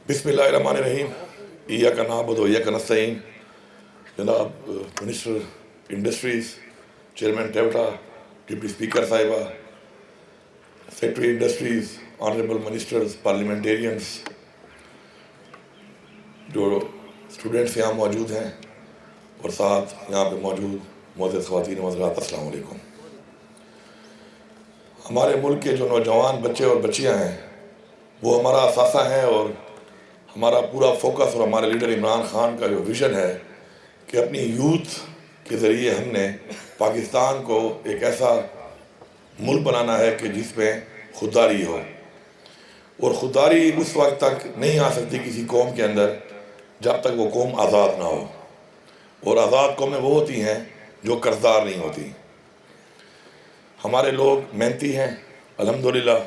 بسم اللہ الرحمن الرحیم. ایاک نعبد و ایاک نستعین. جناب minister industries chairman TEVTA, deputy speaker صاحبہ، secretary industries, honourable ministers, parliamentarians, جو اسٹوڈنٹس یہاں موجود ہیں اور ساتھ یہاں پہ موجود معزز خواتین و حضرات، السلام علیکم. ہمارے ملک کے جو نوجوان بچے اور بچیاں ہیں وہ ہمارا اثاثہ ہیں، اور ہمارا پورا فوکس اور ہمارے لیڈر عمران خان کا جو ویژن ہے کہ اپنی یوتھ کے ذریعے ہم نے پاکستان کو ایک ایسا ملک بنانا ہے کہ جس میں خودداری ہو. اور خودداری اس وقت تک نہیں آ سکتی کسی قوم کے اندر جب تک وہ قوم آزاد نہ ہو، اور آزاد قومیں وہ ہوتی ہیں جو قرضدار نہیں ہوتی. ہمارے لوگ محنتی ہیں الحمدللہ.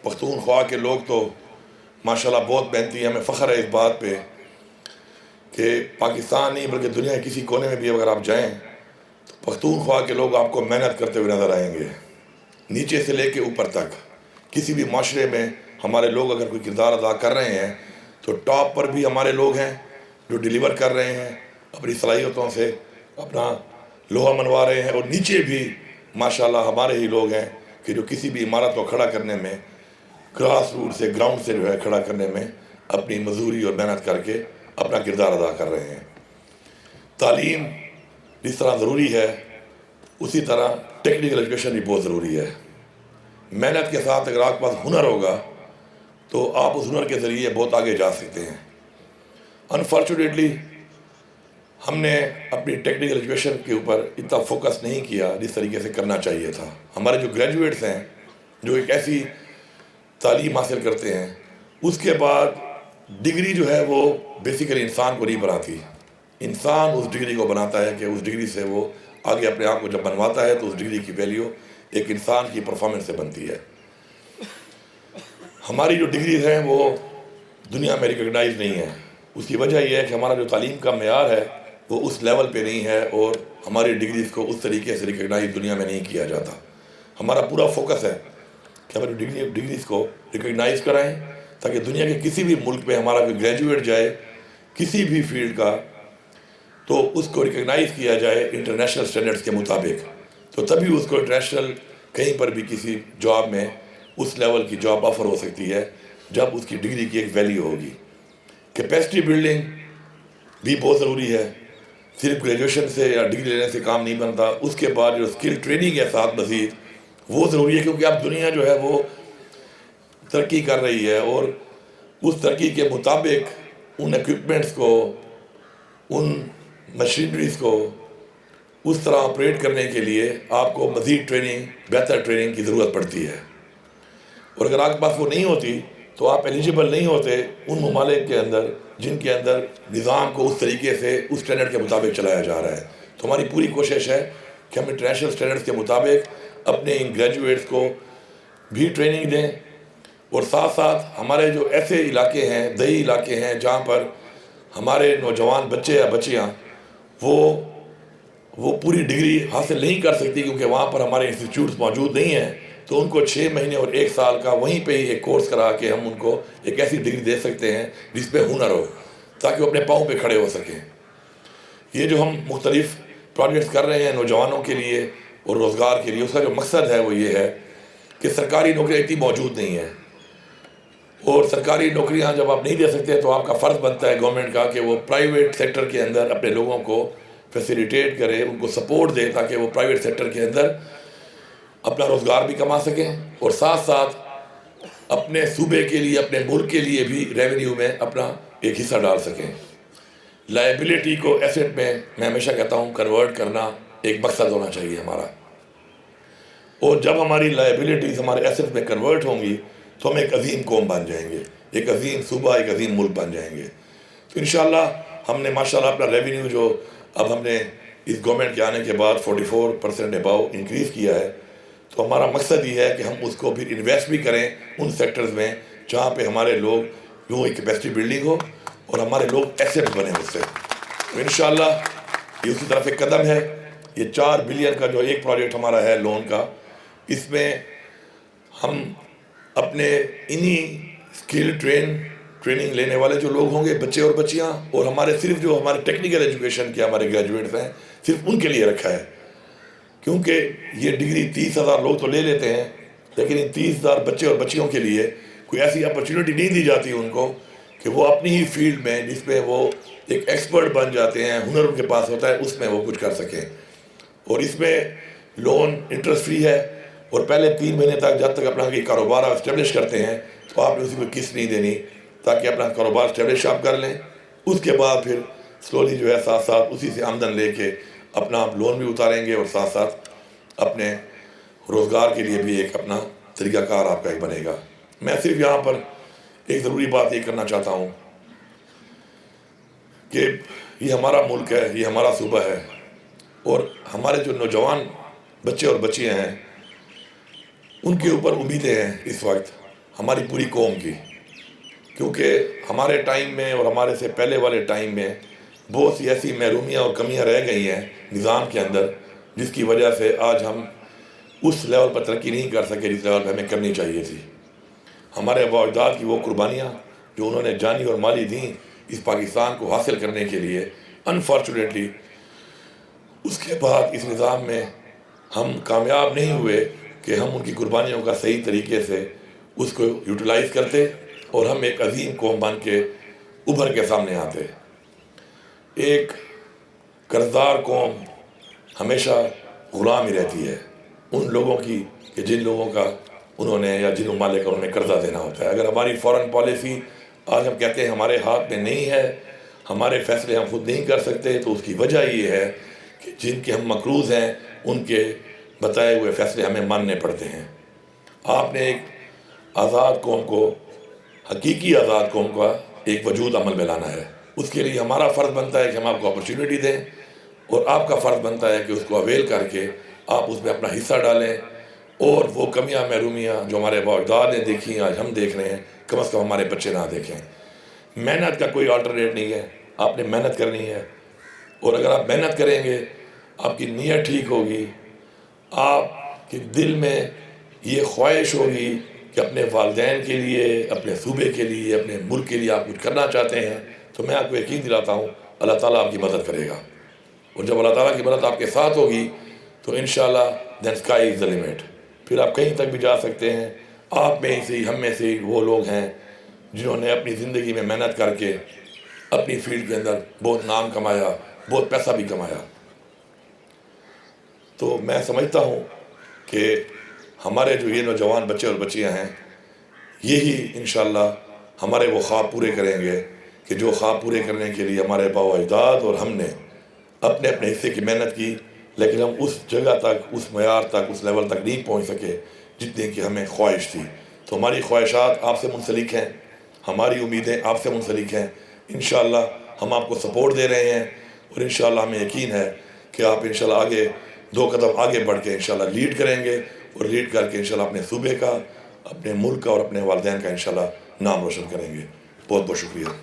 پختونخوا کے لوگ تو ماشاءاللہ بہت محنتی ہیں. ہمیں فخر ہے اس بات پہ کہ پاکستان نہیں بلکہ دنیا کے کسی کونے میں بھی اگر آپ جائیں تو پختونخوا کے لوگ آپ کو محنت کرتے ہوئے نظر آئیں گے، نیچے سے لے کے اوپر تک. کسی بھی معاشرے میں ہمارے لوگ اگر کوئی کردار ادا کر رہے ہیں تو ٹاپ پر بھی ہمارے لوگ ہیں جو ڈیلیور کر رہے ہیں، اپنی صلاحیتوں سے اپنا لوہا منوا رہے ہیں. اور نیچے بھی ماشاءاللہ ہمارے ہی لوگ ہیں کہ جو کسی بھی عمارت کو کھڑا کرنے میں، گراس روٹ سے، گراؤنڈ سے جو ہے کھڑا کرنے میں اپنی مزدوری اور محنت کر کے اپنا کردار ادا کر رہے ہیں. تعلیم جس طرح ضروری ہے اسی طرح ٹیکنیکل ایجوکیشن بھی بہت ضروری ہے. محنت کے ساتھ اگر آپ کے پاس ہنر ہوگا تو آپ اس ہنر کے ذریعے بہت آگے جا سکتے ہیں. انفارچونیٹلی ہم نے اپنی ٹیکنیکل ایجوکیشن کے اوپر اتنا فوکس نہیں کیا جس طریقے سے کرنا چاہیے تھا. ہمارے جو گریجویٹس ہیں جو ایک ایسی تعلیم حاصل کرتے ہیں، اس کے بعد ڈگری جو ہے وہ بیسیکلی انسان کو نہیں بناتی. انسان اس ڈگری کو بناتا ہے کہ اس ڈگری سے وہ آگے اپنے آپ کو جب بنواتا ہے تو اس ڈگری کی ویلیو ایک انسان کی پرفارمنس سے بنتی ہے. ہماری جو ڈگریز ہیں وہ دنیا میں ریکگنائز نہیں ہیں. اس کی وجہ یہ ہے کہ ہمارا جو تعلیم کا معیار ہے وہ اس لیول پہ نہیں ہے، اور ہماری ڈگریز کو اس طریقے سے ریکگنائز دنیا میں نہیں کیا جاتا. ہمارا پورا فوکس ہے کہ ہماری ڈگریز کو ریکگنائز کرائیں تاکہ دنیا کے کسی بھی ملک میں ہمارا کوئی گریجویٹ جائے کسی بھی فیلڈ کا تو اس کو ریکگنائز کیا جائے انٹرنیشنل سٹینڈرڈز کے مطابق. تو تبھی اس کو انٹرنیشنل کہیں پر بھی کسی جاب میں اس لیول کی جاب آفر ہو سکتی ہے جب اس کی ڈگری کی ایک ویلیو ہوگی. کیپیسٹی بلڈنگ بھی بہت ضروری ہے. صرف گریجویشن سے یا ڈگری لینے سے کام نہیں بنتا. اس کے بعد جو اسکل ٹریننگ ہے ساتھ مزید وہ ضروری ہے، کیونکہ اب دنیا جو ہے وہ ترقی کر رہی ہے، اور اس ترقی کے مطابق ان ایکوپمنٹس کو، ان مشینریز کو اس طرح آپریٹ کرنے کے لیے آپ کو مزید ٹریننگ، بہتر ٹریننگ کی ضرورت پڑتی ہے. اور اگر آپ کے پاس وہ نہیں ہوتی تو آپ ایلیجیبل نہیں ہوتے ان ممالک کے اندر جن کے اندر نظام کو اس طریقے سے اس اسٹینڈرڈ کے مطابق چلایا جا رہا ہے. تو ہماری پوری کوشش ہے کہ ہم انٹرنیشنل اسٹینڈرڈز کے مطابق اپنے ان گریجویٹس کو بھی ٹریننگ دیں، اور ساتھ ساتھ ہمارے جو ایسے علاقے ہیں، دیہی علاقے ہیں جہاں پر ہمارے نوجوان بچے یا بچیاں وہ پوری ڈگری حاصل نہیں کر سکتی کیونکہ وہاں پر ہمارے انسٹیٹیوٹس موجود نہیں ہیں، تو ان کو 6 مہینے اور 1 سال کا وہیں پہ ہی ایک کورس کرا کے ہم ان کو ایک ایسی ڈگری دے سکتے ہیں جس پہ ہنر ہو تاکہ وہ اپنے پاؤں پہ کھڑے ہو سکیں. یہ جو ہم مختلف پروجیکٹس کر رہے ہیں نوجوانوں کے لیے اور روزگار کے لیے، اس کا جو مقصد ہے وہ یہ ہے کہ سرکاری نوکریاں اتنی موجود نہیں ہیں، اور سرکاری نوکریاں جب آپ نہیں دے سکتے تو آپ کا فرض بنتا ہے گورنمنٹ کا کہ وہ پرائیویٹ سیکٹر کے اندر اپنے لوگوں کو فیسیلیٹیٹ کرے، ان کو سپورٹ دے تاکہ وہ پرائیویٹ سیکٹر کے اندر اپنا روزگار بھی کما سکیں اور ساتھ ساتھ اپنے صوبے کے لیے، اپنے ملک کے لیے بھی ریونیو میں اپنا ایک حصہ ڈال سکیں. لائبلٹی کو ایسٹ میں میں ہمیشہ کہتا ہوں کنورٹ کرنا ایک مقصد ہونا چاہیے ہمارا، اور جب ہماری لائبلٹیز ہمارے ایسٹ میں کنورٹ ہوں گی تو ہم ایک عظیم قوم بن جائیں گے، ایک عظیم صوبہ، ایک عظیم ملک بن جائیں گے. تو انشاءاللہ ہم نے ماشاءاللہ اپنا ریونیو جو اب ہم نے اس گورنمنٹ کے آنے کے بعد 44% اباؤ انکریز کیا ہے، تو ہمارا مقصد یہ ہے کہ ہم اس کو پھر انویسٹ بھی کریں ان سیکٹرز میں جہاں پہ ہمارے لوگ یوں ایک کیپیسٹی بلڈنگ ہو اور ہمارے لوگ ایسیٹ بنے اس سے. تو انشاءاللہ یہ اسی طرف ایک قدم ہے. یہ 4 بلین کا جو ایک پروجیکٹ ہمارا ہے لون کا، اس میں ہم اپنے انہی اسکل ٹرین ٹریننگ لینے والے جو لوگ ہوں گے بچے اور بچیاں، اور ہمارے صرف جو ہمارے ٹیکنیکل ایجوکیشن کے ہمارے گریجویٹس ہیں صرف ان کے لیے رکھا ہے، کیونکہ یہ ڈگری 30,000 لوگ تو لے لیتے ہیں، لیکن ان 30,000 بچے اور بچیوں کے لیے کوئی ایسی اپرچونٹی نہیں دی جاتی ان کو کہ وہ اپنی ہی فیلڈ میں جس میں وہ ایک ایکسپرٹ بن جاتے ہیں، ہنر ان کے پاس ہوتا ہے، اس میں وہ کچھ کر سکیں۔ اور اس میں لون انٹرسٹ فری ہے، اور پہلے 3 مہینے تک جب تک اپنا یہ کاروبار آپ اسٹیبلش کرتے ہیں تو آپ نے اسی کو قسط نہیں دینی، تاکہ اپنا کاروبار اسٹیبلش آپ کر لیں۔ اس کے بعد پھر سلولی جو ہے ساتھ ساتھ اسی سے آمدن لے کے اپنا آپ لون بھی اتاریں گے، اور ساتھ ساتھ اپنے روزگار کے لیے بھی ایک اپنا طریقہ کار آپ کا ایک بنے گا۔ میں صرف یہاں پر ایک ضروری بات یہ کرنا چاہتا ہوں کہ یہ ہمارا ملک ہے، یہ ہمارا صوبہ ہے، اور ہمارے جو نوجوان بچے اور بچیاں ہیں ان کے اوپر امیدیں ہیں اس وقت ہماری پوری قوم کی، کیونکہ ہمارے ٹائم میں اور ہمارے سے پہلے والے ٹائم میں بہت سی ایسی محرومیاں اور کمیاں رہ گئی ہیں نظام کے اندر، جس کی وجہ سے آج ہم اس لیول پر ترقی نہیں کر سکے جس لیول پہ ہمیں کرنی چاہیے تھی۔ ہمارے آباء و اجداد کی وہ قربانیاں جو انہوں نے جانی اور مالی دیں اس پاکستان کو حاصل کرنے کے لیے، انفارچونیٹلی اس کے بعد اس نظام میں ہم کامیاب نہیں ہوئے کہ ہم ان کی قربانیوں کا صحیح طریقے سے اس کو یوٹیلائز کرتے اور ہم ایک عظیم قوم بن کے ابھر کے سامنے آتے۔ ایک قرضدار قوم ہمیشہ غلام ہی رہتی ہے ان لوگوں کی کہ جن لوگوں کا انہوں نے یا جن ممالک کا انہوں نے قرضہ دینا ہوتا ہے۔ اگر ہماری فورن پالیسی آج ہم کہتے ہیں ہمارے ہاتھ میں نہیں ہے، ہمارے فیصلے ہم خود نہیں کر سکتے، تو اس کی وجہ یہ ہے کہ جن کے ہم مقروض ہیں ان کے بتائے ہوئے فیصلے ہمیں ماننے پڑتے ہیں۔ آپ نے ایک آزاد قوم کو، حقیقی آزاد قوم کا ایک وجود عمل میں لانا ہے۔ اس کے لیے ہمارا فرض بنتا ہے کہ ہم آپ کو اپرچونٹی دیں، اور آپ کا فرض بنتا ہے کہ اس کو اویل کر کے آپ اس میں اپنا حصہ ڈالیں، اور وہ کمیاں محرومیاں جو ہمارے آباء و اجداد نے دیکھی آج ہم دیکھ رہے ہیں، کم از کم ہمارے بچے نہ دیکھیں۔ محنت کا کوئی آلٹرنیٹ نہیں ہے، آپ نے محنت کرنی ہے، اور اگر آپ محنت کریں گے، آپ کی نیت ٹھیک ہوگی، آپ کے دل میں یہ خواہش ہوگی کہ اپنے والدین کے لیے، اپنے صوبے کے لیے، اپنے ملک کے لیے آپ کچھ کرنا چاہتے ہیں، تو میں آپ کو یقین دلاتا ہوں اللہ تعالیٰ آپ کی مدد کرے گا، اور جب اللہ تعالیٰ کی مدد آپ کے ساتھ ہوگی تو انشاءاللہ then sky is the limit، پھر آپ کہیں تک بھی جا سکتے ہیں۔ آپ میں سے ہی، ہم میں سے ہی وہ لوگ ہیں جنہوں نے اپنی زندگی میں محنت کر کے اپنی فیلڈ کے اندر بہت نام کمایا، بہت پیسہ بھی کمایا۔ تو میں سمجھتا ہوں کہ ہمارے جو یہ نوجوان بچے اور بچیاں ہیں یہی انشاءاللہ ہمارے وہ خواب پورے کریں گے کہ جو خواب پورے کرنے کے لیے ہمارے آباء و اجداد اور ہم نے اپنے اپنے حصے کی محنت کی، لیکن ہم اس جگہ تک، اس معیار تک، اس لیول تک نہیں پہنچ سکے جتنے کی ہمیں خواہش تھی۔ تو ہماری خواہشات آپ سے منسلک ہیں، ہماری امیدیں آپ سے منسلک ہیں۔ انشاءاللہ ہم آپ کو سپورٹ دے رہے ہیں، اور انشاءاللہ ہمیں یقین ہے کہ آپ انشاءاللہ آگے 2 قدم آگے بڑھ کے انشاءاللہ لیڈ کریں گے، اور لیڈ کر کے انشاءاللہ اپنے صوبے کا، اپنے ملک کا اور اپنے والدین کا انشاءاللہ نام روشن کریں گے۔ بہت بہت شکریہ۔